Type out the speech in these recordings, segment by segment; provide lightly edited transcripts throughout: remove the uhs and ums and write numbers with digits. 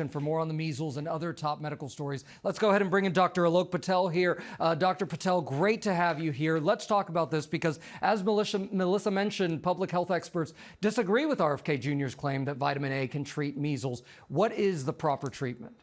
And for more on the measles and other top medical stories, let's go ahead and bring in Dr. Alok Patel here. Dr. Patel, great to have you here. Let's talk about this because, as Melissa mentioned, public health experts disagree with RFK Jr.'s claim that vitamin A can treat measles. What is the proper treatment?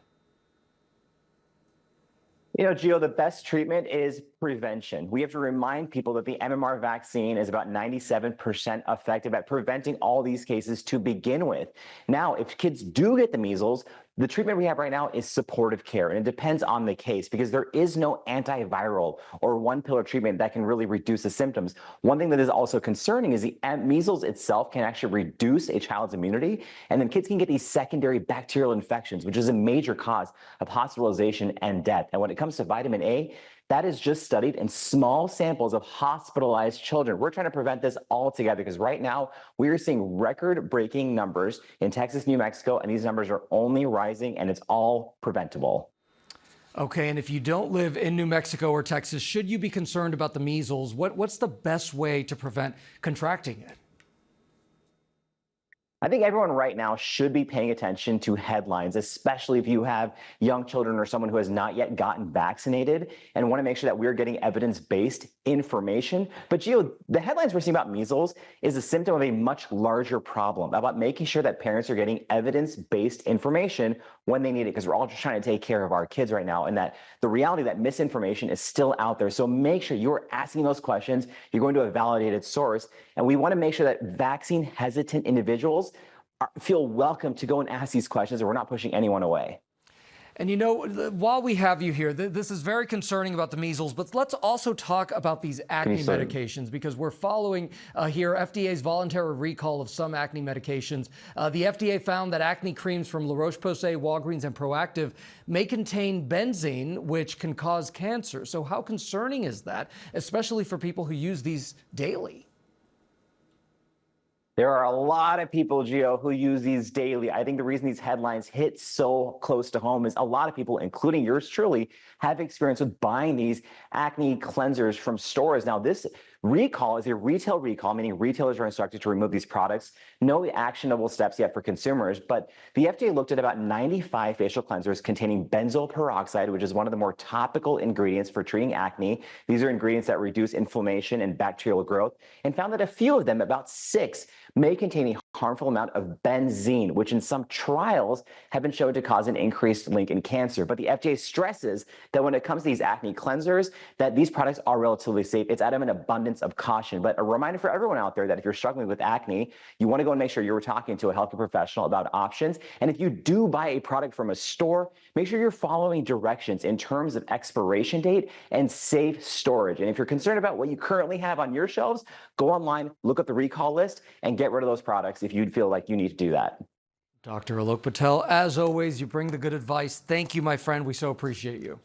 You know, Gio, the best treatment is prevention. We have to remind people that the MMR vaccine is about 97% effective at preventing all these cases to begin with. Now, if kids do get the measles, the treatment we have right now is supportive care, and it depends on the case because there is no antiviral or one pill treatment that can really reduce the symptoms. One thing that is also concerning is the measles itself can actually reduce a child's immunity, and then kids can get these secondary bacterial infections, which is a major cause of hospitalization and death. And when it comes to vitamin A, that is just studied in small samples of hospitalized children. We're trying to prevent this altogether because right now we are seeing record-breaking numbers in Texas, New Mexico, and these numbers are only rising, and it's all preventable. Okay, and if you don't live in New Mexico or Texas, should you be concerned about the measles? What's the best way to prevent contracting it? I think everyone right now should be paying attention to headlines, especially if you have young children or someone who has not yet gotten vaccinated and want to make sure that we're getting evidence-based information. But Gio, the headlines we're seeing about measles is a symptom of a much larger problem about making sure that parents are getting evidence-based information when they need it, because we're all just trying to take care of our kids right now, and that the reality that misinformation is still out there. So make sure you're asking those questions. You're going to a validated source, and we want to make sure that vaccine-hesitant individuals feel welcome to go and ask these questions, and we're not pushing anyone away. And you know, while we have you here, this is very concerning about the measles, but let's also talk about these acne medications, because we're following here FDA's voluntary recall of some acne medications. The FDA found that acne creams from La Roche-Posay, Walgreens, and Proactive may contain benzene, which can cause cancer. So how concerning is that, especially for people who use these daily? There are a lot of people, Gio, who use these daily. I think the reason these headlines hit so close to home is a lot of people, including yours truly, have experience with buying these acne cleansers from stores. Now, this recall is a retail recall, meaning retailers are instructed to remove these products. No actionable steps yet for consumers, but the FDA looked at about 95 facial cleansers containing benzoyl peroxide, which is one of the more topical ingredients for treating acne. These are ingredients that reduce inflammation and bacterial growth, and found that a few of them, about 6, may contain a harmful amount of benzene, which in some trials have been shown to cause an increased link in cancer. But the FDA stresses that when it comes to these acne cleansers, that these products are relatively safe. It's out of an abundance of caution. But a reminder for everyone out there that if you're struggling with acne, you want to go and make sure you're talking to a healthcare professional about options. And if you do buy a product from a store, make sure you're following directions in terms of expiration date and safe storage. And if you're concerned about what you currently have on your shelves, go online, look up the recall list, and get rid of those products if you feel like you need to do that. Dr. Alok Patel, as always, you bring the good advice. Thank you, my friend. We so appreciate you.